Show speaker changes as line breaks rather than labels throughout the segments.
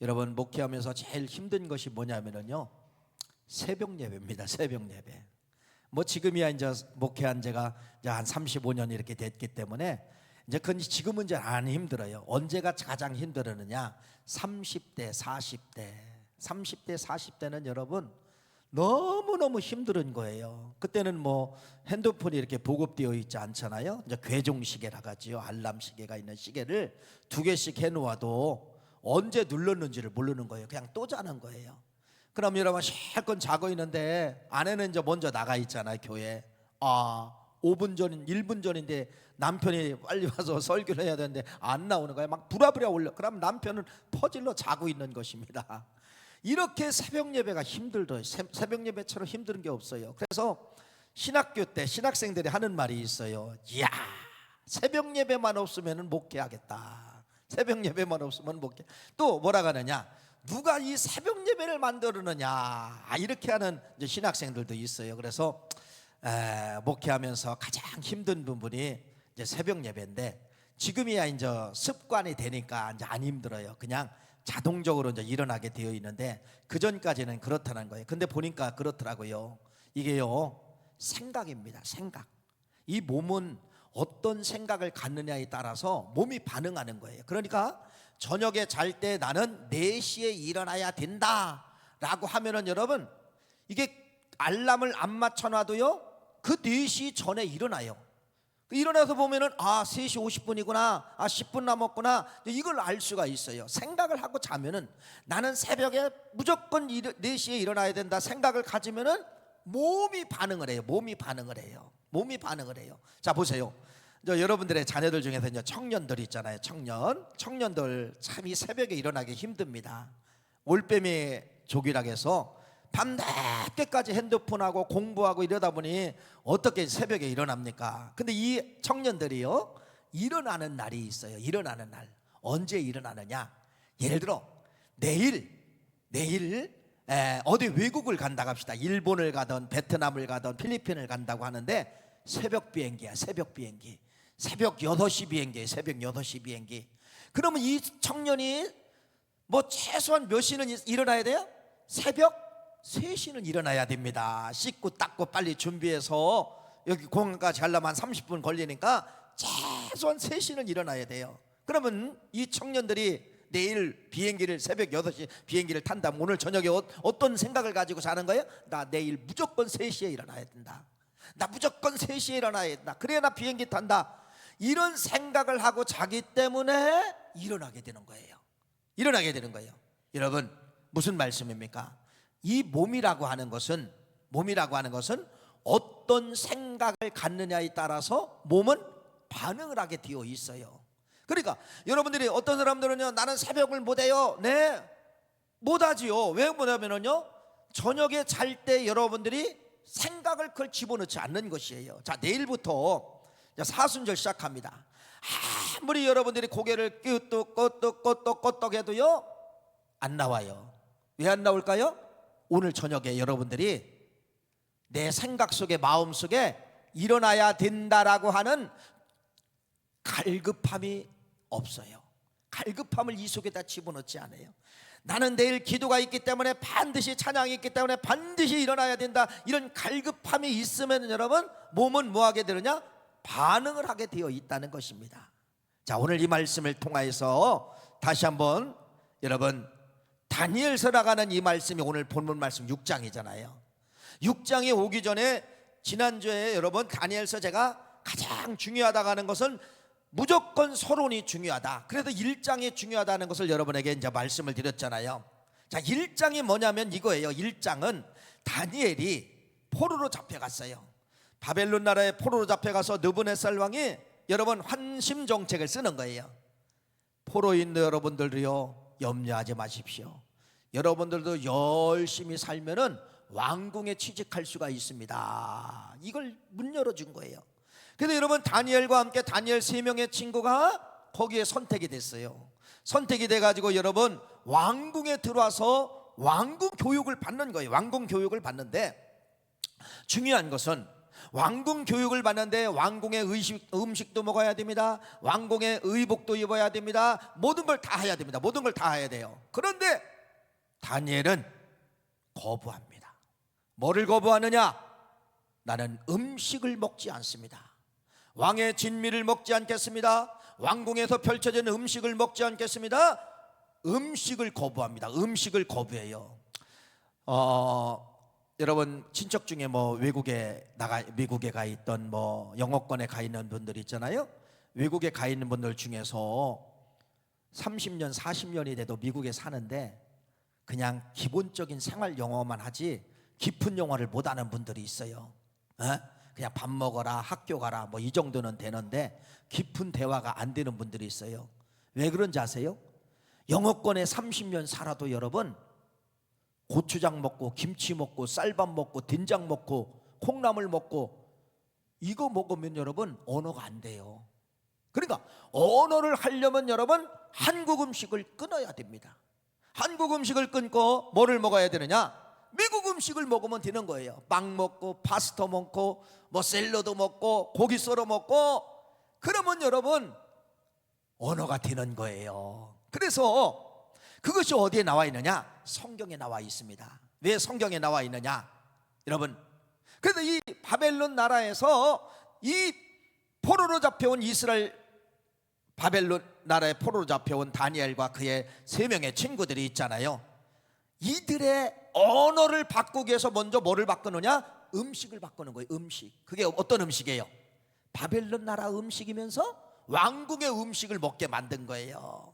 여러분, 목회하면서 제일 힘든 것이 뭐냐면요, 새벽 예배입니다. 새벽 예배. 뭐 지금이야 이제 목회한 지가 이제 한 35년 이렇게 됐기 때문에 이제 그건 지금은 이제 안 힘들어요. 언제가 가장 힘들었느냐? 30대, 40대. 30대, 40대는 여러분 너무너무 힘든 거예요. 그때는 뭐 핸드폰이 이렇게 보급되어 있지 않잖아요. 이제 괴종시계라고 하지요. 알람 시계가 있는 시계를 2개씩 해놓아도 언제 눌렀는지를 모르는 거예요. 그냥 또 자는 거예요. 그럼 여러분 실컷 자고 있는데 아내는 이제 먼저 나가 있잖아요, 교회. 5분 전, 1분 전인데 남편이 빨리 와서 설교를 해야 되는데 안 나오는 거예요. 막 부랴부랴 올려. 그럼 남편은 퍼질러 자고 있는 것입니다. 이렇게 새벽 예배가 힘들더라고요. 새벽 예배처럼 힘든 게 없어요. 그래서 신학교 때 신학생들이 하는 말이 있어요. 이야, 새벽 예배만 없으면 목회하겠다. 새벽 예배만 없으면 목회. 또 뭐라고 하느냐, 누가 이 새벽 예배를 만들었느냐, 이렇게 하는 이제 신학생들도 있어요. 그래서 목회하면서 가장 힘든 부분이 이제 새벽 예배인데, 지금이야 이제 습관이 되니까 이제 안 힘들어요. 그냥 자동적으로 이제 일어나게 되어 있는데 그 전까지는 그렇다는 거예요. 근데 보니까 그렇더라고요. 이게요, 생각입니다. 생각. 이 몸은 어떤 생각을 갖느냐에 따라서 몸이 반응하는 거예요. 그러니까 저녁에 잘 때 나는 4시에 일어나야 된다 라고 하면은 여러분, 이게 알람을 안 맞춰놔도요 그 4시 전에 일어나요. 일어나서 보면은 3시 50분이구나, 10분 남았구나, 이걸 알 수가 있어요. 생각을 하고 자면은 나는 새벽에 무조건 4시에 일어나야 된다 생각을 가지면은 몸이 반응을 해요. 몸이 반응을 해요. 몸이 반응을 해요. 자, 보세요. 여러분들의 자녀들 중에서 이제 청년들 있잖아요. 청년들 참 이 새벽에 일어나기 힘듭니다. 올빼미 족이라고 해서 밤늦게까지 핸드폰하고 공부하고 이러다 보니 어떻게 새벽에 일어납니까? 근데 이 청년들이요, 일어나는 날이 있어요. 일어나는 날. 언제 일어나느냐? 예를 들어 내일 어디 외국을 간다고 합시다. 일본을 가든 베트남을 가든 필리핀을 간다고 하는데 새벽 비행기야. 새벽 비행기. 새벽 8시 비행기예요. 새벽 8시 비행기. 그러면 이 청년이 뭐 최소한 몇 시는 일어나야 돼요? 새벽 3시는 일어나야 됩니다. 씻고 닦고 빨리 준비해서 여기 공항까지 가려면 한 30분 걸리니까 최소한 3시는 일어나야 돼요. 그러면 이 청년들이 내일 비행기를 새벽 8시 비행기를 탄다면 오늘 저녁에 어떤 생각을 가지고 자는 거예요? 나 내일 무조건 3시에 일어나야 된다. 나 무조건 3시에 일어나야 된다. 그래야 나 비행기 탄다. 이런 생각을 하고 자기 때문에 일어나게 되는 거예요. 일어나게 되는 거예요. 여러분, 무슨 말씀입니까? 이 몸이라고 하는 것은 어떤 생각을 갖느냐에 따라서 몸은 반응을 하게 되어 있어요. 그러니까 여러분들이 어떤 사람들은요, 나는 새벽을 못해요. 네, 못하지요. 왜 못하면요, 저녁에 잘 때 여러분들이 생각을 그걸 집어넣지 않는 것이에요. 자, 내일부터 사순절 시작합니다. 아무리 여러분들이 고개를 끄덕끄덕 해도요 안 나와요. 왜 안 나올까요? 오늘 저녁에 여러분들이 내 생각 속에, 마음 속에 일어나야 된다라고 하는 갈급함이 없어요. 갈급함을 이 속에다 집어넣지 않아요. 나는 내일 기도가 있기 때문에 반드시, 찬양이 있기 때문에 반드시 일어나야 된다, 이런 갈급함이 있으면 여러분, 몸은 뭐 하게 되느냐? 반응을 하게 되어 있다는 것입니다. 자, 오늘 이 말씀을 통하여서 다시 한번 여러분, 다니엘서라고 하는 이 말씀이 오늘 본문 말씀 6장이잖아요 6장에 오기 전에 지난주에 여러분, 다니엘서 제가 가장 중요하다고 하는 것은 무조건 서론이 중요하다, 그래도 1장이 중요하다는 것을 여러분에게 이제 말씀을 드렸잖아요. 자, 1장이 뭐냐면 이거예요. 1장은 다니엘이 포로로 잡혀갔어요. 바벨론 나라에 포로로 잡혀가서 느부갓네살 왕이 여러분 환심 정책을 쓰는 거예요. 포로인 여러분들도요, 염려하지 마십시오. 여러분들도 열심히 살면은 왕궁에 취직할 수가 있습니다. 이걸 문 열어준 거예요. 그래서 여러분, 다니엘과 함께 다니엘 3명의 친구가 거기에 선택이 됐어요. 선택이 돼가지고 여러분 왕궁에 들어와서 왕궁 교육을 받는 거예요. 왕궁 교육을 받는데 중요한 것은 왕궁 교육을 받는데 왕궁의 음식도 먹어야 됩니다. 왕궁의 의복도 입어야 됩니다. 모든 걸 다 해야 됩니다. 모든 걸 다 해야 돼요. 그런데 다니엘은 거부합니다. 뭐를 거부하느냐? 나는 음식을 먹지 않습니다. 왕의 진미를 먹지 않겠습니다. 왕궁에서 펼쳐진 음식을 먹지 않겠습니다. 음식을 거부합니다. 음식을 거부해요. 여러분 친척 중에 뭐 미국에 가 있던 뭐 영어권에 가 있는 분들 있잖아요. 외국에 가 있는 분들 중에서 30년 40년이 돼도 미국에 사는데 그냥 기본적인 생활 영어만 하지 깊은 영어를 못하는 분들이 있어요. 그냥 밥 먹어라 학교 가라 뭐 이 정도는 되는데 깊은 대화가 안 되는 분들이 있어요. 왜 그런지 아세요? 영어권에 30년 살아도 여러분 고추장 먹고 김치 먹고 쌀밥 먹고 된장 먹고 콩나물 먹고 이거 먹으면 여러분 언어가 안 돼요. 그러니까 언어를 하려면 여러분 한국 음식을 끊어야 됩니다. 한국 음식을 끊고 뭐를 먹어야 되느냐? 미국 음식을 먹으면 되는 거예요. 빵 먹고 파스타 먹고 뭐 샐러드 먹고 고기 썰어 먹고 그러면 여러분 언어가 되는 거예요. 그래서 그것이 어디에 나와 있느냐? 성경에 나와 있습니다. 왜 성경에 나와 있느냐? 여러분 그래서 이 바벨론 나라에서 이 포로로 잡혀온 바벨론 나라의 포로로 잡혀온 다니엘과 그의 3명의 친구들이 있잖아요. 이들의 언어를 바꾸기 위해서 먼저 뭐를 바꾸느냐? 음식을 바꾸는 거예요. 음식. 그게 어떤 음식이에요? 바벨론 나라 음식이면서 왕궁의 음식을 먹게 만든 거예요.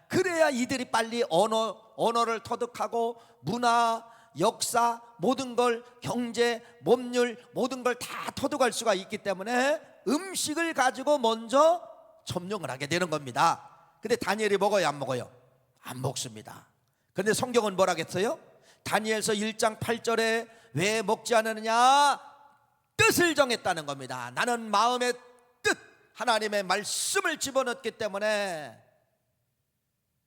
그래야 이들이 빨리 언어를 터득하고 문화, 역사, 모든 걸 경제, 법률 모든 걸 다 터득할 수가 있기 때문에 음식을 가지고 먼저 점령을 하게 되는 겁니다. 근데 다니엘이 먹어요 안 먹어요? 안 먹습니다. 근데 성경은 뭐라겠어요? 다니엘서 1장 8절에 왜 먹지 않느냐? 뜻을 정했다는 겁니다. 나는 마음의 뜻 하나님의 말씀을 집어넣기 때문에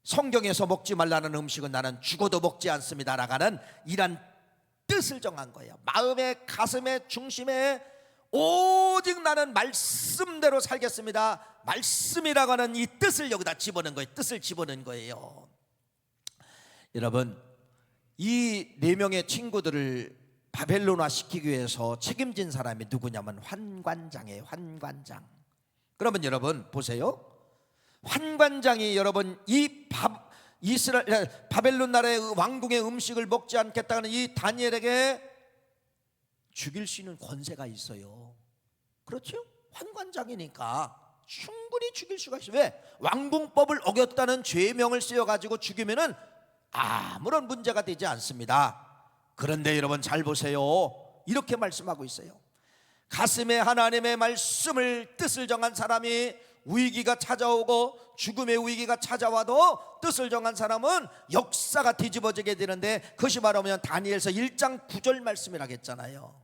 성경에서 먹지 말라는 음식은 나는 죽어도 먹지 않습니다 라가는 이란 뜻을 정한 거예요. 마음의 가슴의 중심에 오직 나는 말씀대로 살겠습니다. 말씀이라고 하는 이 뜻을 여기다 집어넣은 거예요. 뜻을 집어넣은 거예요. 여러분 이 4명의 친구들을 바벨론화 시키기 위해서 책임진 사람이 누구냐면 환관장이에요. 환관장. 그러면 여러분 보세요. 환관장이 여러분 바벨론 나라의 왕궁의 음식을 먹지 않겠다는 이 다니엘에게 죽일 수 있는 권세가 있어요. 그렇죠? 환관장이니까 충분히 죽일 수가 있어요. 왜? 왕궁법을 어겼다는 죄명을 쓰여가지고 죽이면은 아무런 문제가 되지 않습니다. 그런데 여러분 잘 보세요. 이렇게 말씀하고 있어요. 가슴에 하나님의 말씀을 뜻을 정한 사람이 위기가 찾아오고 죽음의 위기가 찾아와도 뜻을 정한 사람은 역사가 뒤집어지게 되는데 그것이 바로 다니엘서 1장 9절 말씀이라고 했잖아요.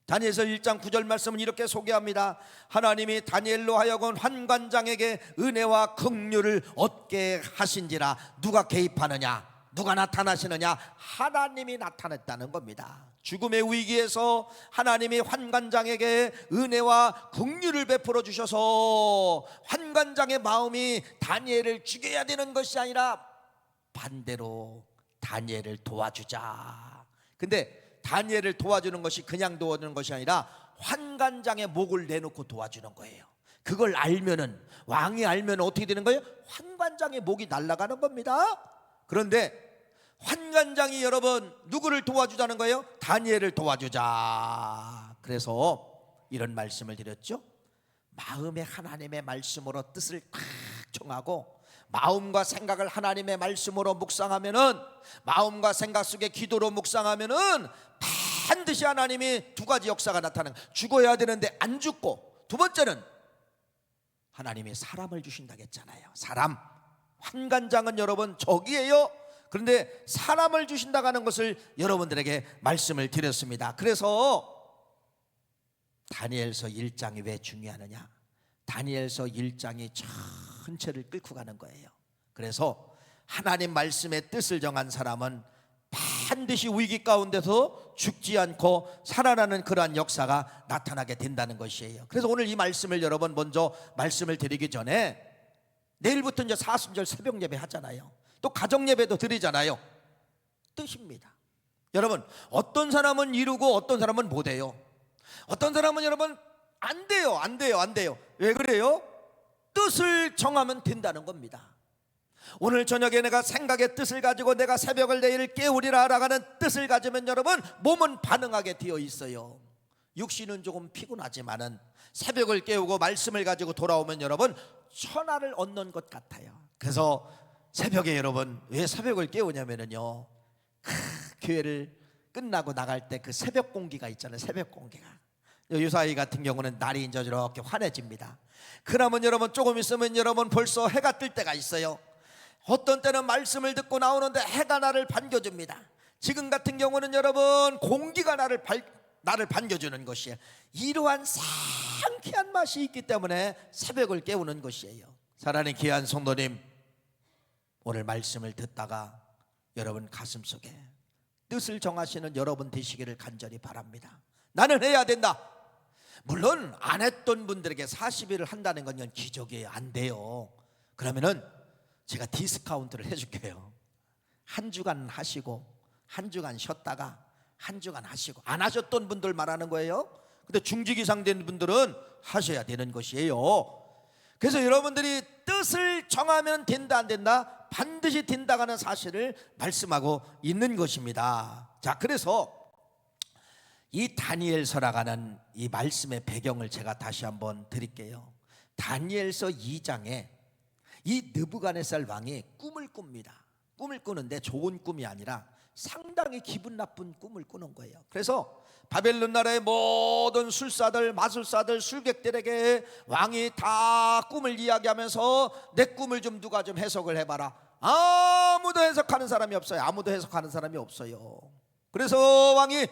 다니엘서 1장 9절 말씀은 이렇게 소개합니다. 하나님이 다니엘로 하여금 환관장에게 은혜와 긍휼을 얻게 하신지라. 누가 개입하느냐? 누가 나타나시느냐? 하나님이 나타났다는 겁니다. 죽음의 위기에서 하나님이 환관장에게 은혜와 긍휼을 베풀어 주셔서 환관장의 마음이 다니엘을 죽여야 되는 것이 아니라 반대로 다니엘을 도와주자. 근데 다니엘을 도와주는 것이 그냥 도와주는 것이 아니라 환관장의 목을 내놓고 도와주는 거예요. 그걸 알면은 왕이 알면 어떻게 되는 거예요? 환관장의 목이 날아가는 겁니다. 그런데 환관장이 여러분 누구를 도와주자는 거예요? 다니엘을 도와주자. 그래서 이런 말씀을 드렸죠. 마음에 하나님의 말씀으로 뜻을 딱 정하고 마음과 생각을 하나님의 말씀으로 묵상하면은, 마음과 생각 속에 기도로 묵상하면은 반드시 하나님이 2가지 역사가 나타나는, 죽어야 되는데 안 죽고, 두 번째는 하나님이 사람을 주신다고 했잖아요. 사람. 환관장은 여러분 적이에요. 그런데 사람을 주신다고 하는 것을 여러분들에게 말씀을 드렸습니다. 그래서 다니엘서 1장이 왜 중요하느냐? 다니엘서 1장이 전체를 끌고 가는 거예요. 그래서 하나님 말씀의 뜻을 정한 사람은 반드시 위기 가운데서 죽지 않고 살아나는 그러한 역사가 나타나게 된다는 것이에요. 그래서 오늘 이 말씀을 여러분 먼저 말씀을 드리기 전에 내일부터 이제 사순절 새벽 예배 하잖아요. 또 가정 예배도 드리잖아요. 뜻입니다. 여러분, 어떤 사람은 이루고 어떤 사람은 못해요. 어떤 사람은 여러분 안 돼요. 왜 그래요? 뜻을 정하면 된다는 겁니다. 오늘 저녁에 내가 생각의 뜻을 가지고 내가 새벽을 내일 깨우리라 라는 뜻을 가지면 여러분 몸은 반응하게 되어 있어요. 육신은 조금 피곤하지만은 새벽을 깨우고 말씀을 가지고 돌아오면 여러분 천하를 얻는 것 같아요. 그래서 새벽에 여러분 왜 새벽을 깨우냐면요, 교회를 끝나고 나갈 때 그 새벽 공기가 있잖아요. 새벽 공기가 유사이 같은 경우는 날이 이제 이렇게 환해집니다. 그러면 여러분 조금 있으면 여러분 벌써 해가 뜰 때가 있어요. 어떤 때는 말씀을 듣고 나오는데 해가 나를 반겨줍니다. 지금 같은 경우는 여러분 공기가 나를 반겨주는 것이에요. 이러한 상쾌한 맛이 있기 때문에 새벽을 깨우는 것이에요. 사랑하는 귀한 성도님, 오늘 말씀을 듣다가 여러분 가슴속에 뜻을 정하시는 여러분 되시기를 간절히 바랍니다. 나는 해야 된다. 물론 안 했던 분들에게 40일을 한다는 건 기적이에요. 안 돼요. 그러면은 제가 디스카운트를 해줄게요. 한 주간 하시고 한 주간 쉬었다가 한 주간 하시고, 안 하셨던 분들 말하는 거예요. 근데 중직 이상 된 분들은 하셔야 되는 것이에요. 그래서 여러분들이 뜻을 정하면 된다 안 된다, 반드시 된다는 사실을 말씀하고 있는 것입니다. 자, 그래서 이 다니엘서라가는 이 말씀의 배경을 제가 다시 한번 드릴게요. 다니엘서 2장에 이 느부갓네살 왕이 꿈을 꿉니다. 꿈을 꾸는데 좋은 꿈이 아니라 상당히 기분 나쁜 꿈을 꾸는 거예요. 그래서 바벨론 나라의 모든 술사들, 마술사들, 술객들에게 왕이 다 꿈을 이야기하면서 내 꿈을 좀 누가 좀 해석을 해봐라. 아무도 해석하는 사람이 없어요. 그래서 왕이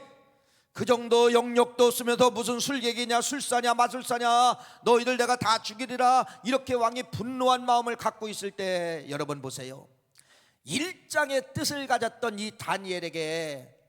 그 정도 영역도 쓰면서 무슨 술객이냐, 술사냐, 마술사냐, 너희들 내가 다 죽이리라, 이렇게 왕이 분노한 마음을 갖고 있을 때 여러분 보세요. 일장의 뜻을 가졌던 이 다니엘에게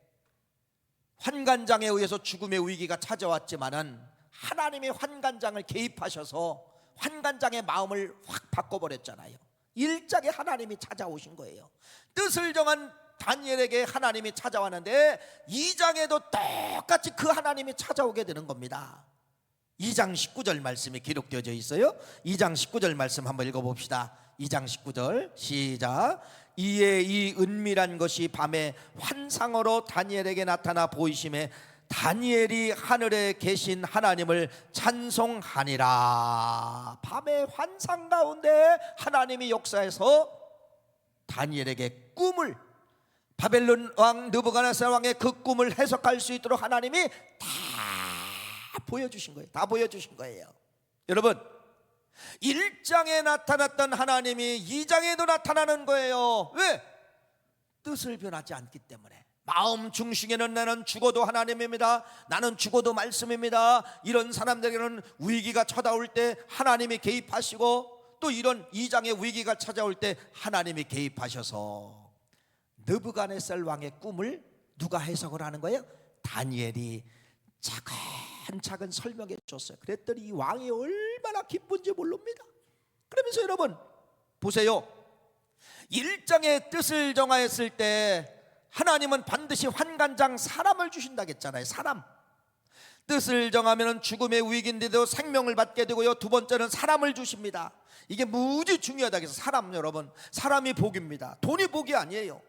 환관장에 의해서 죽음의 위기가 찾아왔지만은 하나님의 환관장을 개입하셔서 환관장의 마음을 확 바꿔버렸잖아요. 일장에 하나님이 찾아오신 거예요. 뜻을 정한 다니엘에게 하나님이 찾아왔는데 2장에도 똑같이 그 하나님이 찾아오게 되는 겁니다. 2장 19절 말씀이 기록되어져 있어요. 2장 19절 말씀 한번 읽어봅시다. 2장 19절 시작. 이에 이 은밀한 것이 밤에 환상으로 다니엘에게 나타나 보이심에 다니엘이 하늘에 계신 하나님을 찬송하니라. 밤의 환상 가운데 하나님이 역사해서 다니엘에게 꿈을, 바벨론 왕 느부갓네살 왕의 그 꿈을 해석할 수 있도록 하나님이 다 보여주신 거예요. 다 보여주신 거예요. 여러분, 1장에 나타났던 하나님이 2장에도 나타나는 거예요. 왜? 뜻을 변하지 않기 때문에. 마음 중심에는 나는 죽어도 하나님입니다, 나는 죽어도 말씀입니다, 이런 사람들에게는 위기가 찾아올 때 하나님이 개입하시고, 또 이런 2장의 위기가 찾아올 때 하나님이 개입하셔서 느부갓네살 왕의 꿈을 누가 해석을 하는 거예요? 다니엘이 차근차근 설명해 줬어요. 그랬더니 이 왕이 얼마나 기쁜지 모릅니다. 그러면서 여러분 보세요. 1장의 뜻을 정하였을 때 하나님은 반드시 환관장 사람을 주신다고 했잖아요. 사람. 뜻을 정하면 죽음의 위기인데도 생명을 받게 되고요, 두 번째는 사람을 주십니다. 이게 무지 중요하다고 해서 사람, 여러분, 사람이 복입니다. 돈이 복이 아니에요.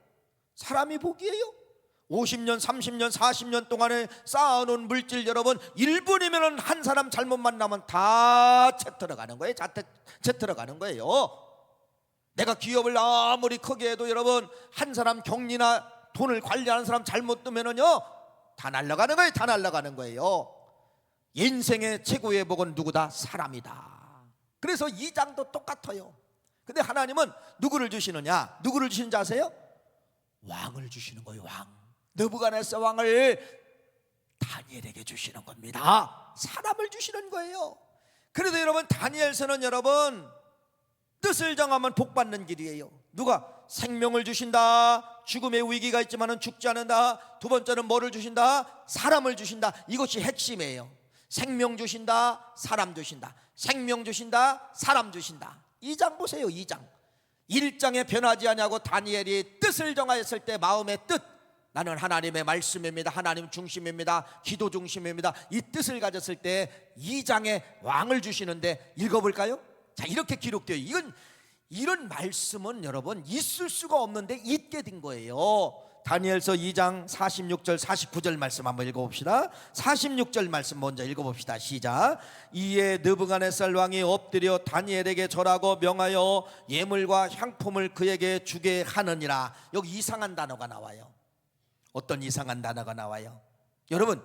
사람이 복이에요. 50년, 30년, 40년 동안에 쌓아놓은 물질, 여러분 1분이면 한 사람 잘못 만나면 다 채틀어가는 거예요. 채틀어가는 거예요. 내가 기업을 아무리 크게 해도 여러분 한 사람 경리나 돈을 관리하는 사람 잘못 두면은요 다 날아가는 거예요. 다 날아가는 거예요. 인생의 최고의 복은 누구다? 사람이다. 그래서 2장도 똑같아요. 근데 하나님은 누구를 주시느냐? 누구를 주시는지 아세요? 왕을 주시는 거예요. 왕. 느부갓네살 왕을 다니엘에게 주시는 겁니다. 사람을 주시는 거예요. 그래도 여러분 다니엘서는 여러분 뜻을 정하면 복 받는 길이에요. 누가? 생명을 주신다. 죽음의 위기가 있지만은 죽지 않는다. 두 번째는 뭐를 주신다? 사람을 주신다. 이것이 핵심이에요. 생명 주신다, 사람 주신다. 생명 주신다, 사람 주신다. 2장 보세요. 2장 1장에 변하지 아니하고 다니엘이 뜻을 정하였을 때 마음의 뜻, 나는 하나님의 말씀입니다, 하나님 중심입니다, 기도 중심입니다, 이 뜻을 가졌을 때 2장에 왕을 주시는데 읽어볼까요? 자, 이렇게 기록되어, 이런 말씀은 여러분 있을 수가 없는데 있게 된 거예요. 다니엘서 2장 46절 49절 말씀 한번 읽어봅시다. 46절 말씀 먼저 읽어봅시다. 시작. 이에 느부갓네살 왕이 엎드려 다니엘에게 절하고 명하여 예물과 향품을 그에게 주게 하느니라. 여기 이상한 단어가 나와요. 어떤 이상한 단어가 나와요? 여러분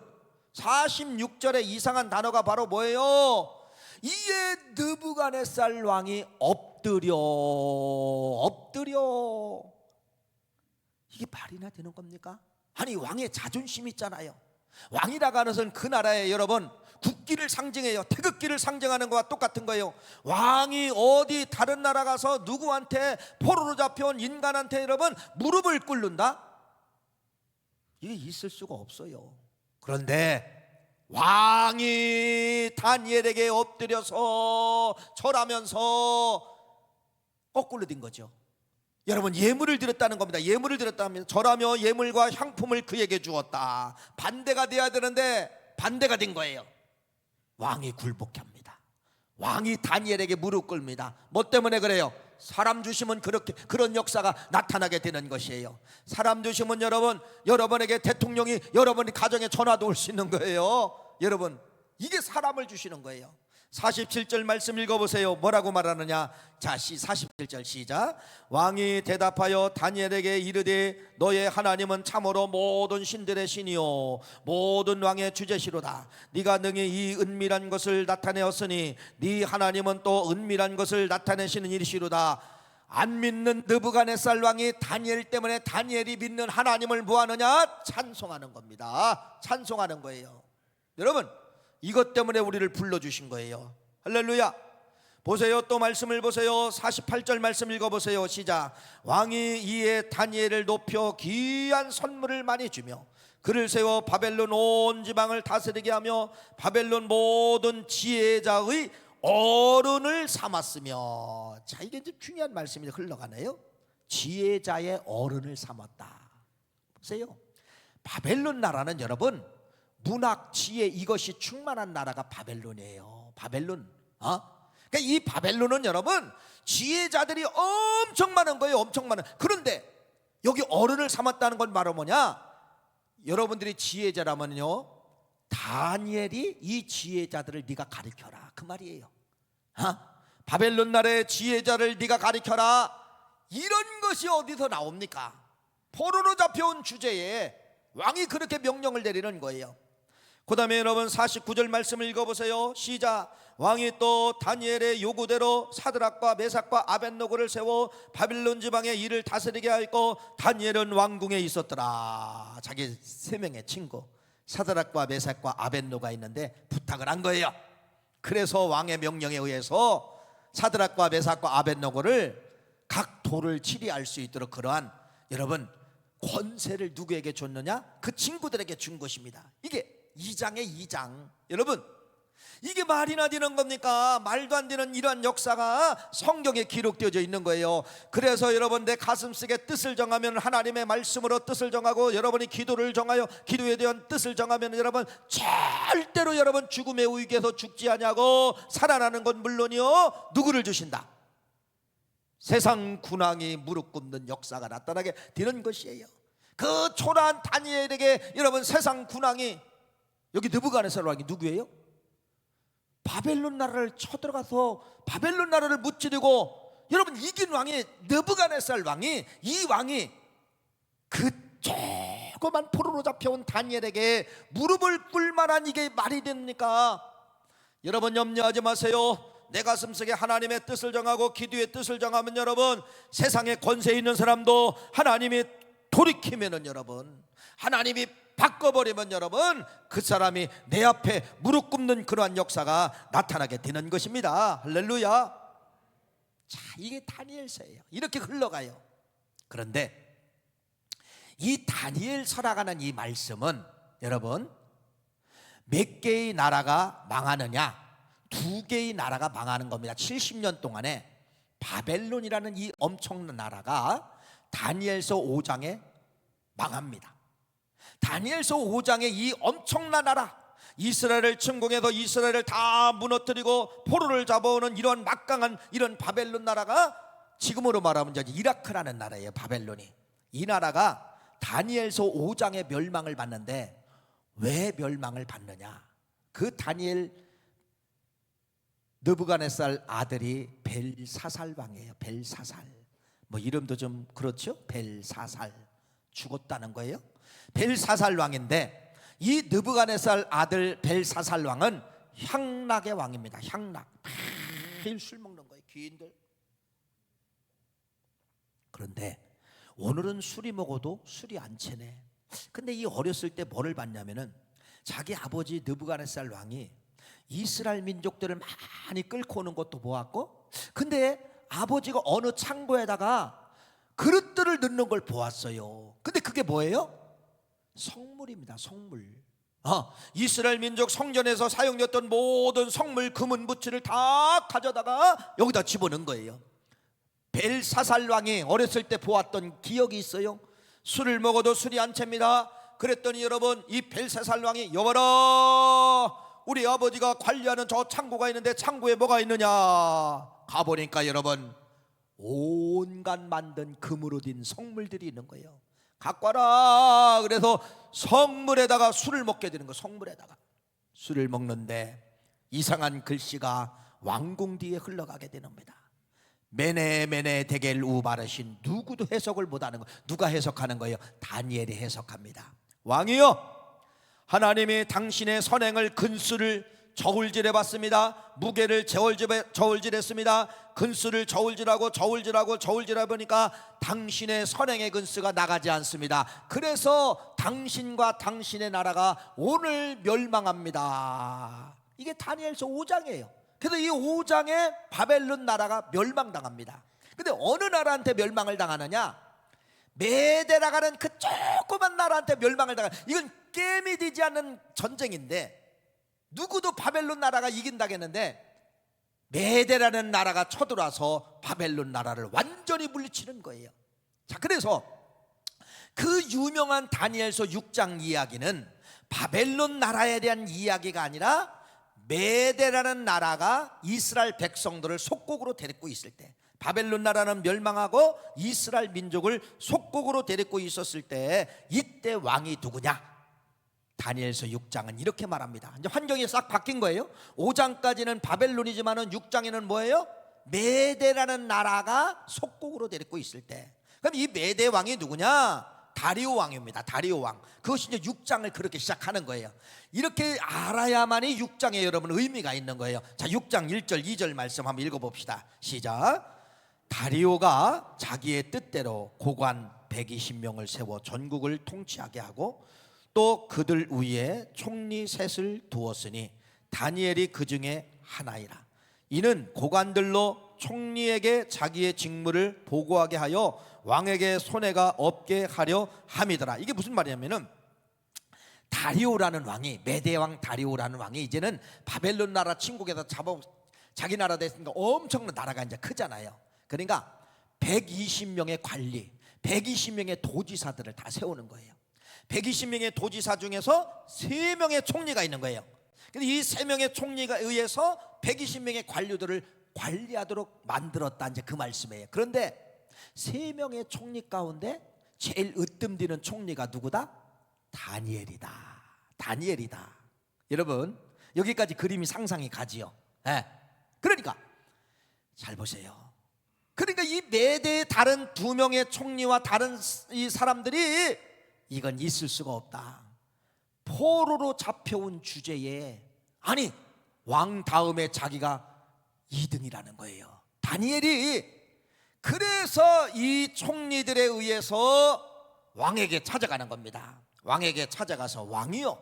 46절에 이상한 단어가 바로 뭐예요? 이에 느부갓네살 왕이 엎드려. 이게 말이나 되는 겁니까? 아니, 왕의 자존심 있잖아요. 왕이라고 하는 것은 그 나라에 여러분 국기를 상징해요. 태극기를 상징하는 것과 똑같은 거예요. 왕이 어디 다른 나라 가서 누구한테 포로로 잡혀온 인간한테 여러분 무릎을 꿇는다? 이게 있을 수가 없어요. 그런데 왕이 다니엘에게 엎드려서 절하면서 거꾸로 된 거죠. 여러분 예물을 드렸다는 겁니다. 예물을 드렸다면 절하며 예물과 향품을 그에게 주었다. 반대가 돼야 되는데 반대가 된 거예요. 왕이 굴복해 합니다. 왕이 다니엘에게 무릎 꿇습니다. 뭐 때문에 그래요? 사람 주시면 그런 역사가 나타나게 되는 것이에요. 사람 주시면 여러분에게 대통령이 여러분의 가정에 전화도 올 수 있는 거예요. 여러분 이게 사람을 주시는 거예요. 47절 말씀 읽어보세요. 뭐라고 말하느냐? 자, 47절 시작. 왕이 대답하여 다니엘에게 이르되 너의 하나님은 참으로 모든 신들의 신이요 모든 왕의 주제시로다. 네가 능히 이 은밀한 것을 나타내었으니 네 하나님은 또 은밀한 것을 나타내시는 일이시로다. 안 믿는 느부갓네살 왕이 다니엘 때문에 다니엘이 믿는 하나님을 뭐하느냐? 찬송하는 겁니다. 찬송하는 거예요. 여러분 이것 때문에 우리를 불러주신 거예요. 할렐루야. 보세요. 또 말씀을 보세요. 48절 말씀 읽어보세요. 시작. 왕이 이에 다니엘을 높여 귀한 선물을 많이 주며 그를 세워 바벨론 온 지방을 다스리게 하며 바벨론 모든 지혜자의 어른을 삼았으며. 자, 이게 이제 중요한 말씀이 흘러가네요. 지혜자의 어른을 삼았다. 보세요. 바벨론 나라는 여러분 문학, 지혜 이것이 충만한 나라가 바벨론이에요. 바벨론. 그러니까 이 바벨론은 여러분 지혜자들이 엄청 많은 거예요. 엄청 많은. 그런데 여기 어른을 삼았다는 건 바로 뭐냐? 여러분들이 지혜자라면요 다니엘이 이 지혜자들을 네가 가르쳐라 그 말이에요. 바벨론 나라의 지혜자를 네가 가르쳐라. 이런 것이 어디서 나옵니까? 포로로 잡혀온 주제에 왕이 그렇게 명령을 내리는 거예요. 그 다음에 여러분 49절 말씀을 읽어보세요. 시작. 왕이 또 다니엘의 요구대로 사드락과 메삭과 아벳노고를 세워 바빌론 지방의 일을 다스리게 하였고 다니엘은 왕궁에 있었더라. 자기 세 명의 친구 사드락과 메삭과 아벳노가 있는데 부탁을 한 거예요. 그래서 왕의 명령에 의해서 사드락과 메삭과 아벳노고를 각 돌을 치리할 수 있도록 그러한 여러분 권세를 누구에게 줬느냐? 그 친구들에게 준 것입니다. 이게 2장의 2장. 여러분 이게 말이나 되는 겁니까? 말도 안 되는 이러한 역사가 성경에 기록되어져 있는 거예요. 그래서 여러분 내 가슴속에 뜻을 정하면 하나님의 말씀으로 뜻을 정하고 여러분이 기도를 정하여 기도에 대한 뜻을 정하면 여러분 절대로 여러분 죽음의 위기에서 죽지 아니하고 살아나는 건 물론이요 누구를 주신다? 세상 군왕이 무릎 꿇는 역사가 나타나게 되는 것이에요. 그 초라한 다니엘에게 여러분 세상 군왕이 여기 느부갓네살 왕이 누구예요? 바벨론 나라를 쳐들어가서 바벨론 나라를 무찌르고 여러분 이긴 왕이 느부갓네살 왕이 이 왕이 그 조그만 포로로 잡혀온 다니엘에게 무릎을 꿇만한 이게 말이 됩니까? 여러분 염려하지 마세요. 내 가슴속에 하나님의 뜻을 정하고 기도의 뜻을 정하면 여러분 세상에 권세 있는 사람도 하나님이 돌이키면은 여러분 하나님이 바꿔버리면 여러분 그 사람이 내 앞에 무릎 꿇는 그러한 역사가 나타나게 되는 것입니다. 할렐루야. 자, 이게 다니엘서예요. 이렇게 흘러가요. 그런데 이 다니엘 서라가는 이 말씀은 여러분 몇 개의 나라가 망하느냐? 2개의 나라가 망하는 겁니다. 70년 동안에 바벨론이라는 이 엄청난 나라가 다니엘서 5장에 망합니다. 다니엘서 5장에 이 엄청난 나라, 이스라엘을 침공해서 이스라엘을 다 무너뜨리고 포로를 잡아오는 이런 막강한 이런 바벨론 나라가 지금으로 말하면 이제 이라크라는 나라예요. 바벨론이. 이 나라가 다니엘서 5장에 멸망을 받는데 왜 멸망을 받느냐? 그 다니엘 느부갓네살 아들이 벨사살 왕이에요. 벨사살. 뭐 이름도 좀 그렇죠? 벨사살. 죽었다는 거예요. 벨사살 왕인데 이 느부갓네살 아들 벨사살 왕은 향락의 왕입니다. 향락. 매일 술 먹는 거예요. 귀인들. 그런데 오늘은 술이 먹어도 술이 안 채네. 근데 이 어렸을 때 뭐를 봤냐면은 자기 아버지 느부갓네살 왕이 이스라엘 민족들을 많이 끌고 오는 것도 보았고, 근데 아버지가 어느 창고에다가 그릇들을 넣는 걸 보았어요. 근데 그게 뭐예요? 성물입니다. 성물. 이스라엘 민족 성전에서 사용됐던 모든 성물, 금은 부치를 다 가져다가 여기다 집어넣은 거예요. 벨사살 왕이 어렸을 때 보았던 기억이 있어요. 술을 먹어도 술이 안 챕니다. 그랬더니 여러분 이 벨사살 왕이 여봐라, 우리 아버지가 관리하는 저 창고가 있는데 창고에 뭐가 있느냐? 가보니까 여러분 온갖 만든 금으로 된 성물들이 있는 거예요. 갖고 와라. 그래서 성물에다가 술을 먹게 되는 거예요. 성물에다가 술을 먹는데 이상한 글씨가 왕궁 뒤에 흘러가게 되는 겁니다. 메네 데겔 우바르신. 누구도 해석을 못하는 거예요. 누가 해석하는 거예요? 다니엘이 해석합니다. 왕이여, 하나님이 당신의 선행을 근수를 저울질해 봤습니다. 무게를 저울질했습니다. 근수를 저울질해 보니까 당신의 선행의 근수가 나가지 않습니다. 그래서 당신과 당신의 나라가 오늘 멸망합니다. 이게 다니엘서 5장이에요. 그래서 이 5장에 바벨론 나라가 멸망당합니다. 근데 어느 나라한테 멸망을 당하느냐? 메데라가는 그 조그만 나라한테 멸망을 당한. 이건 게임이 되지 않는 전쟁인데 누구도 바벨론 나라가 이긴다겠는데 메데라는 나라가 쳐들어와서 바벨론 나라를 완전히 물리치는 거예요. 자, 그래서 그 유명한 다니엘서 6장 이야기는 바벨론 나라에 대한 이야기가 아니라 메데라는 나라가 이스라엘 백성들을 속국으로 데리고 있을 때, 바벨론 나라는 멸망하고 이스라엘 민족을 속국으로 데리고 있었을 때 이때 왕이 누구냐? 다니엘서 6장은 이렇게 말합니다. 이제 환경이 싹 바뀐 거예요. 5장까지는 바벨론이지만은 6장에는 뭐예요? 메데라는 나라가 속국으로 데리고 있을 때. 그럼 이 메데 왕이 누구냐? 다리오 왕입니다. 다리오 왕. 그것이 이제 6장을 그렇게 시작하는 거예요. 이렇게 알아야만이 6장에 여러분 의미가 있는 거예요. 자, 6장 1절 2절 말씀 한번 읽어봅시다. 시작. 다리오가 자기의 뜻대로 고관 120명을 세워 전국을 통치하게 하고 또 그들 위에 총리 셋을 두었으니 다니엘이 그 중에 하나이라. 이는 고관들로 총리에게 자기의 직무를 보고하게 하여 왕에게 손해가 없게 하려 함이더라. 이게 무슨 말이냐면은 다리오라는 왕이, 메대 왕 다리오라는 왕이 이제는 바벨론 나라 침공해서 자기 나라 됐으니까 엄청난 나라가 이제 크잖아요. 그러니까 120명의 관리, 120명의 도지사들을 다 세우는 거예요. 120명의 도지사 중에서 3명의 총리가 있는 거예요. 근데 이 3명의 총리가 의해서 120명의 관료들을 관리하도록 만들었다, 이제 그 말씀이에요. 그런데 3명의 총리 가운데 제일 으뜸되는 총리가 누구다? 다니엘이다. 다니엘이다. 여러분 여기까지 그림이 상상이 가지요. 그러니까 잘 보세요. 그러니까 이 메대의 다른 2명의 총리와 다른 이 사람들이 이건 있을 수가 없다. 포로로 잡혀온 주제에, 아니 왕 다음에 자기가 2등이라는 거예요. 다니엘이. 그래서 이 총리들에 의해서 왕에게 찾아가는 겁니다. 왕에게 찾아가서 왕이요,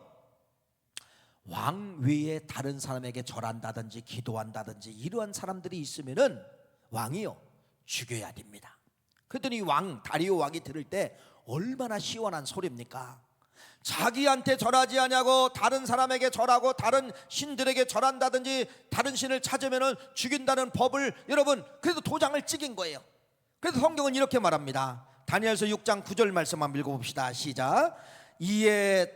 왕 외에 다른 사람에게 절한다든지 기도한다든지 이러한 사람들이 있으면은 왕이요 죽여야 됩니다. 그랬더니 다리오 왕이 들을 때 얼마나 시원한 소리입니까? 자기한테 절하지 아니하고 다른 사람에게 절하고 다른 신들에게 절한다든지 다른 신을 찾으면 죽인다는 법을 여러분 그래도 도장을 찍은 거예요. 그래서 성경은 이렇게 말합니다. 다니엘서 6장 9절 말씀 한번 읽어봅시다. 시작. 이에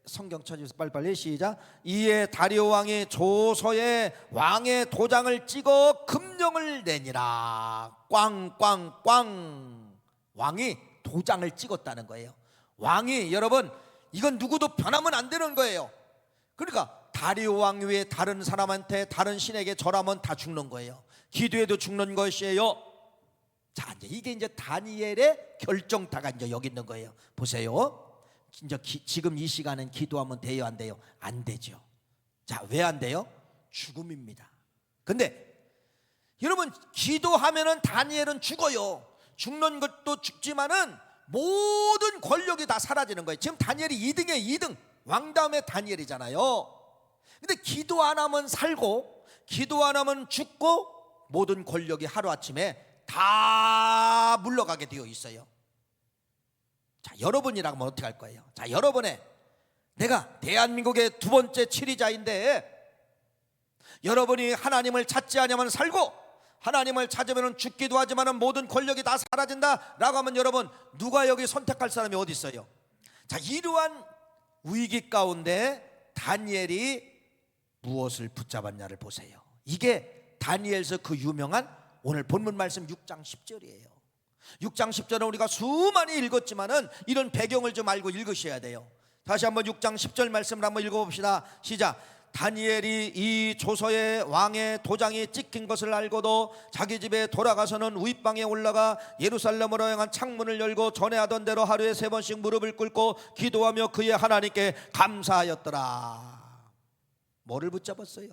성경 찾으세요. 빨리빨리. 시작. 이에 다리오 왕이 조서에 왕의 도장을 찍어 금령을 내니라. 꽝꽝꽝. 왕이 도장을 찍었다는 거예요. 왕이 여러분 이건 누구도 변하면 안 되는 거예요. 그러니까 다리오 왕 외에 다른 사람한테 다른 신에게 절하면 다 죽는 거예요. 기도해도 죽는 것이에요. 자, 이게 이제 다니엘의 결정타가 이제 여기 있는 거예요. 보세요. 이제 지금 이 시간은 기도하면 돼요, 안 돼요? 안 되죠. 자, 왜 안 돼요? 죽음입니다. 근데 여러분 기도하면은 다니엘은 죽어요. 죽는 것도 죽지만은 모든 권력이 다 사라지는 거예요. 지금 다니엘이 2등이에요. 2등. 왕 다음에 다니엘이잖아요. 근데 기도 안 하면 살고 기도 안 하면 죽고 모든 권력이 하루아침에 다 물러가게 되어 있어요. 자, 여러분이라면 어떻게 할 거예요? 자, 여러분의 내가 대한민국의 두 번째 치리자인데 여러분이 하나님을 찾지 않으면 살고 하나님을 찾으면 죽기도 하지만 모든 권력이 다 사라진다라고 하면 여러분 누가 여기 선택할 사람이 어디 있어요? 자, 이러한 위기 가운데 다니엘이 무엇을 붙잡았냐를 보세요. 이게 다니엘서 그 유명한 오늘 본문 말씀 6장 10절이에요. 6장 10절은 우리가 수많이 읽었지만은 이런 배경을 좀 알고 읽으셔야 돼요. 다시 한번 6장 10절 말씀을 한번 읽어봅시다. 시작. 다니엘이 이 조서에 왕의 도장이 찍힌 것을 알고도 자기 집에 돌아가서는 윗방에 올라가 예루살렘으로 향한 창문을 열고 전에 하던 대로 하루에 3번씩 무릎을 꿇고 기도하며 그의 하나님께 감사하였더라. 뭐를 붙잡았어요?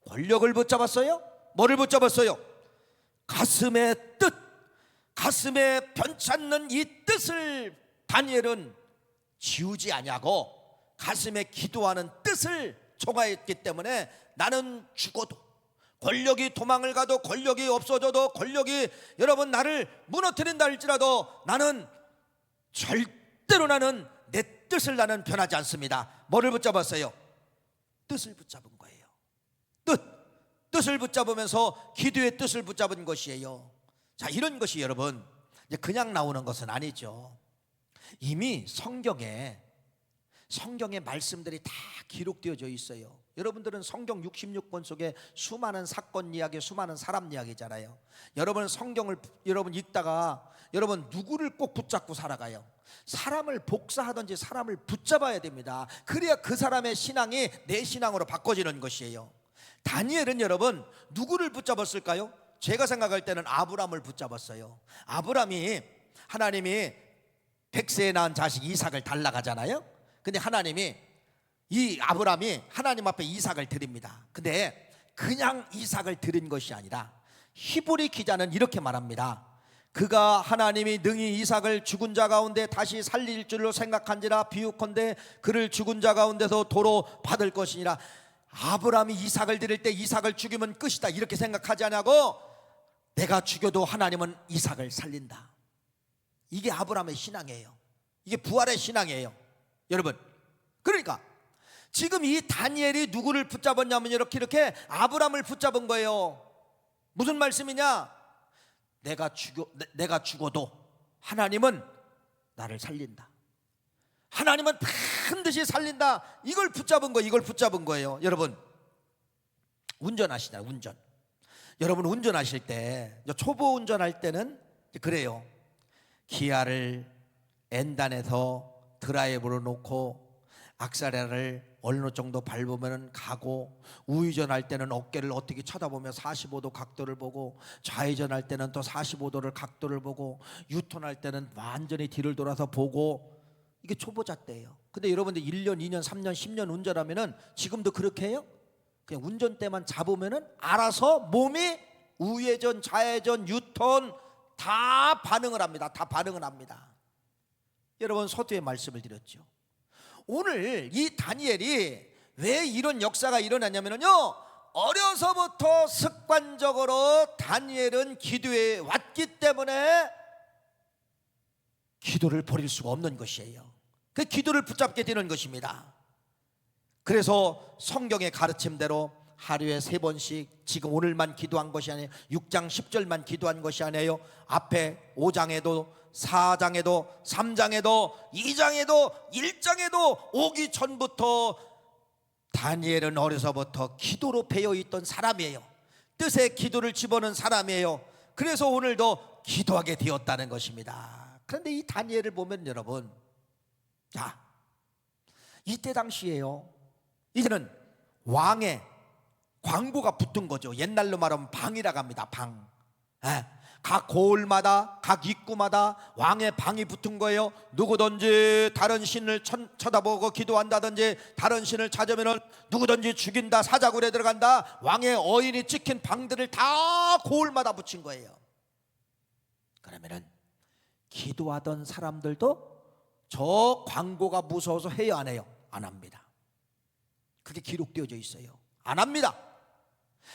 권력을 붙잡았어요? 뭐를 붙잡았어요? 가슴의 뜻, 가슴에 변치 않는 이 뜻을 다니엘은 지우지 아니하고 가슴에 기도하는 뜻을 총하였기 때문에 나는 죽어도 권력이 도망을 가도 권력이 없어져도 권력이 여러분 나를 무너뜨린다 할지라도 나는 절대로 나는 내 뜻을 나는 변하지 않습니다. 뭐를 붙잡았어요? 뜻을 붙잡은 거예요. 뜻을 붙잡으면서 기도의 뜻을 붙잡은 것이에요. 자, 이런 것이 여러분 이제 그냥 나오는 것은 아니죠. 이미 성경에 말씀들이 다 기록되어져 있어요. 여러분들은 성경 66권 속에 수많은 사건 이야기, 수많은 사람 이야기잖아요. 여러분 성경을 여러분 읽다가 여러분 누구를 꼭 붙잡고 살아가요? 사람을 복사하든지 사람을 붙잡아야 됩니다. 그래야 그 사람의 신앙이 내 신앙으로 바꿔지는 것이에요. 다니엘은 여러분 누구를 붙잡았을까요? 제가 생각할 때는 아브람을 붙잡았어요. 아브람이 하나님이 100세에 낳은 자식 이삭을 달라고 하잖아요. 근데 하나님이 이 아브람이 하나님 앞에 이삭을 드립니다. 근데 그냥 이삭을 드린 것이 아니라 히브리 기자는 이렇게 말합니다. 그가 하나님이 능히 이삭을 죽은 자 가운데 다시 살릴 줄로 생각한지라 비유컨대 그를 죽은 자 가운데서 도로 받을 것이니라. 아브람이 이삭을 드릴 때 이삭을 죽이면 끝이다 이렇게 생각하지 않고 내가 죽여도 하나님은 이삭을 살린다. 이게 아브람의 신앙이에요. 이게 부활의 신앙이에요. 여러분, 그러니까 지금 이 다니엘이 누구를 붙잡았냐면 이렇게 아브람을 붙잡은 거예요. 무슨 말씀이냐? 내가 죽어도 하나님은 나를 살린다. 하나님은 반드시 살린다. 이걸 붙잡은 거예요. 이걸 붙잡은 거예요. 여러분 운전하시잖아요. 운전. 여러분 운전하실 때 초보 운전할 때는 그래요. 기아를 N단에서 드라이브로 놓고 악셀레를 어느 정도 밟으면 가고 우회전할 때는 어깨를 어떻게 쳐다보며 45도 각도를 보고 좌회전할 때는 또 45도를 각도를 보고 유턴할 때는 완전히 뒤를 돌아서 보고 이게 초보자 때예요. 근데 여러분들 1년, 2년, 3년, 10년 운전하면은 지금도 그렇게 해요? 그냥 운전대만 잡으면은 알아서 몸이 우회전, 좌회전, 유턴 다 반응을 합니다. 다 반응을 합니다. 여러분 서두에 말씀을 드렸죠. 오늘 이 다니엘이 왜 이런 역사가 일어나냐면요, 어려서부터 습관적으로 다니엘은 기도에 왔기 때문에 기도를 버릴 수가 없는 것이에요. 그 기도를 붙잡게 되는 것입니다. 그래서 성경의 가르침대로 하루에 3번씩, 지금 오늘만 기도한 것이 아니에요. 6장 10절만 기도한 것이 아니에요. 앞에 5장에도 4장에도 3장에도 2장에도 1장에도 오기 전부터 다니엘은 어려서부터 기도로 배어있던 사람이에요. 뜻에 기도를 집어넣은 사람이에요. 그래서 오늘도 기도하게 되었다는 것입니다. 그런데 이 다니엘을 보면 여러분, 자, 이때 당시에요, 이제는 왕의 광고가 붙은 거죠. 옛날로 말하면 방이라고 합니다. 방. 각 고을마다, 각 입구마다 왕의 방이 붙은 거예요. 누구든지 다른 신을 쳐다보고 기도한다든지 다른 신을 찾으면 누구든지 죽인다, 사자굴에 들어간다, 왕의 어인이 찍힌 방들을 다 고을마다 붙인 거예요. 그러면은 기도하던 사람들도 저 광고가 무서워서 해요, 안 해요? 안 합니다. 그게 기록되어져 있어요. 안 합니다.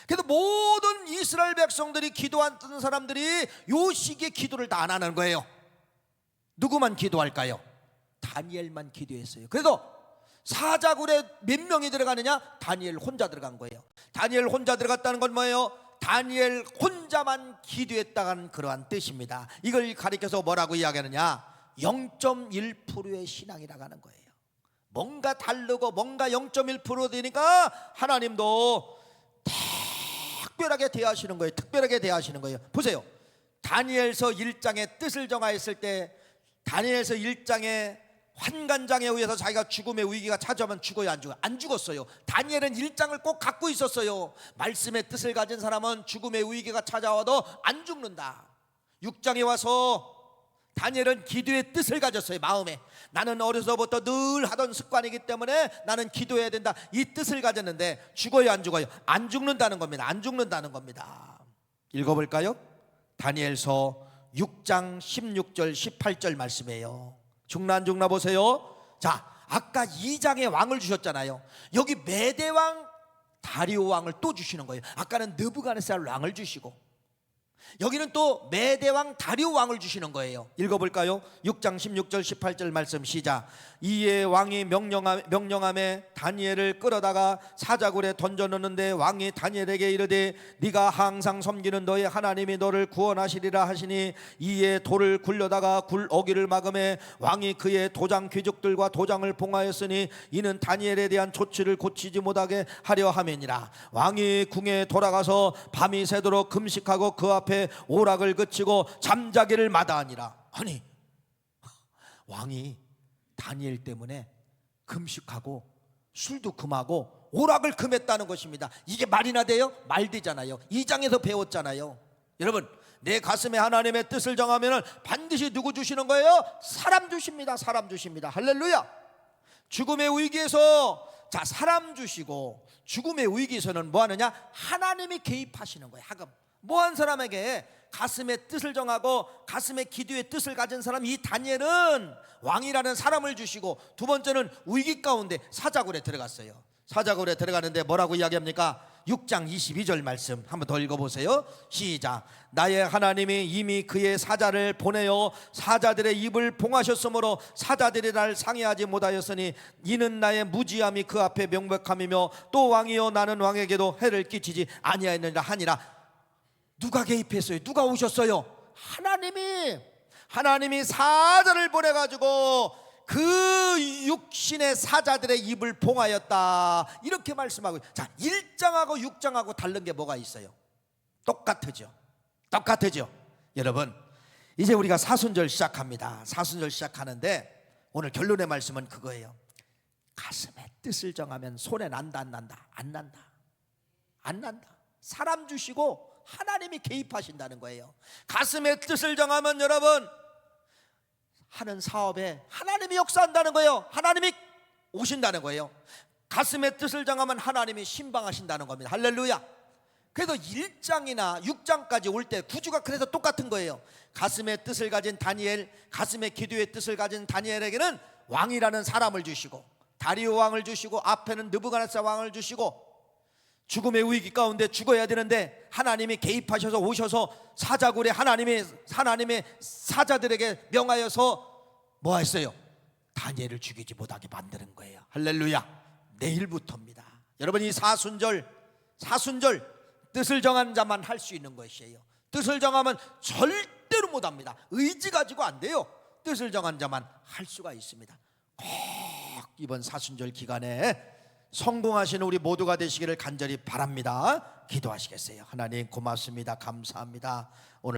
그래서 모든 이스라엘 백성들이 기도하던 사람들이 요 시기에 기도를 다 안 하는 거예요. 누구만 기도할까요? 다니엘만 기도했어요. 그래서 사자굴에 몇 명이 들어가느냐? 다니엘 혼자 들어간 거예요. 다니엘 혼자 들어갔다는 건 뭐예요? 다니엘 혼자만 기도했다는 그러한 뜻입니다. 이걸 가리켜서 뭐라고 이야기하느냐? 0.1%의 신앙이라고 하는 거예요. 뭔가 다르고 뭔가 0.1% 되니까 하나님도 특별하게 대하시는 거예요. 특별하게 대하시는 거예요. 보세요. 다니엘서 1장의 뜻을 정하였을 때, 다니엘서 1장에 환관장에 의해서 자기가 죽음의 위기가 찾아오면 죽어요, 안 죽어요? 안 죽었어요. 다니엘은 1장을 꼭 갖고 있었어요. 말씀의 뜻을 가진 사람은 죽음의 위기가 찾아와도 안 죽는다. 6장에 와서 다니엘은 기도의 뜻을 가졌어요. 마음에 나는 어려서부터 늘 하던 습관이기 때문에 나는 기도해야 된다, 이 뜻을 가졌는데 죽어요, 안 죽어요? 안 죽는다는 겁니다. 안 죽는다는 겁니다. 읽어볼까요? 다니엘서 6장 16절 18절 말씀이에요. 죽나 안 죽나 보세요. 자, 아까 2장에 왕을 주셨잖아요. 여기 메대왕 다리오 왕을 또 주시는 거예요. 아까는 느부갓네살 왕을 주시고 여기는 또 메대왕 다리오 왕을 주시는 거예요. 읽어볼까요? 6장 16절 18절 말씀 시작. 이에 왕이 명령함에 다니엘을 끌어다가 사자굴에 던져넣는데 왕이 다니엘에게 이르되 네가 항상 섬기는 너의 하나님이 너를 구원하시리라 하시니 이에 돌을 굴려다가 어기를 막음에 왕이 그의 도장 귀족들과 도장을 봉하였으니 이는 다니엘에 대한 조치를 고치지 못하게 하려 함이니라. 왕이 궁에 돌아가서 밤이 새도록 금식하고 그 앞에 오락을 그치고 잠자기를 마다하니라. 아니, 왕이 다니엘 때문에 금식하고 술도 금하고 오락을 금했다는 것입니다. 이게 말이나 돼요? 말 되잖아요. 2장에서 배웠잖아요. 여러분, 내 가슴에 하나님의 뜻을 정하면 반드시 누구 주시는 거예요? 사람 주십니다. 사람 주십니다. 할렐루야. 죽음의 위기에서 자, 사람 주시고 죽음의 위기에서는 뭐 하느냐? 하나님이 개입하시는 거예요. 하금 뭐한 사람에게 가슴의 뜻을 정하고 가슴의 기도의 뜻을 가진 사람, 이 다니엘은 왕이라는 사람을 주시고, 두 번째는 위기 가운데 사자굴에 들어갔어요. 사자굴에 들어가는데 뭐라고 이야기합니까? 6장 22절 말씀 한번 더 읽어보세요. 시작. 나의 하나님이 이미 그의 사자를 보내어 사자들의 입을 봉하셨으므로 사자들이 날 상해하지 못하였으니 이는 나의 무지함이 그 앞에 명백함이며 또 왕이여 나는 왕에게도 해를 끼치지 아니하였느니라 하니라. 누가 개입했어요? 누가 오셨어요? 하나님이 사자를 보내가지고 그 육신의 사자들의 입을 봉하였다, 이렇게 말씀하고. 자, 1장하고 6장하고 다른 게 뭐가 있어요? 똑같죠. 여러분, 이제 우리가 사순절 시작합니다. 사순절 시작하는데 오늘 결론의 말씀은 그거예요. 가슴에 뜻을 정하면 손에 난다, 안 난다? 안 난다. 사람 주시고 하나님이 개입하신다는 거예요. 가슴의 뜻을 정하면 여러분, 하는 사업에 하나님이 역사한다는 거예요. 하나님이 오신다는 거예요. 가슴의 뜻을 정하면 하나님이 신방하신다는 겁니다. 할렐루야. 그래서 1장이나 6장까지 올 때 구주가 그래서 똑같은 거예요. 가슴의 뜻을 가진 다니엘, 가슴의 기도의 뜻을 가진 다니엘에게는 왕이라는 사람을 주시고, 다리오 왕을 주시고, 앞에는 느부갓네살 왕을 주시고, 죽음의 위기 가운데 죽어야 되는데 하나님이 개입하셔서 오셔서 사자굴에 하나님의 사자들에게 명하여서 뭐 했어요? 다니엘을 죽이지 못하게 만드는 거예요. 할렐루야. 내일부터입니다. 여러분, 이 사순절 뜻을 정한 자만 할 수 있는 것이에요. 뜻을 정하면 절대로 못합니다. 의지 가지고 안 돼요. 뜻을 정한 자만 할 수가 있습니다. 꼭 이번 사순절 기간에 성공하시는 우리 모두가 되시기를 간절히 바랍니다. 기도하시겠어요? 하나님 고맙습니다. 감사합니다. 오늘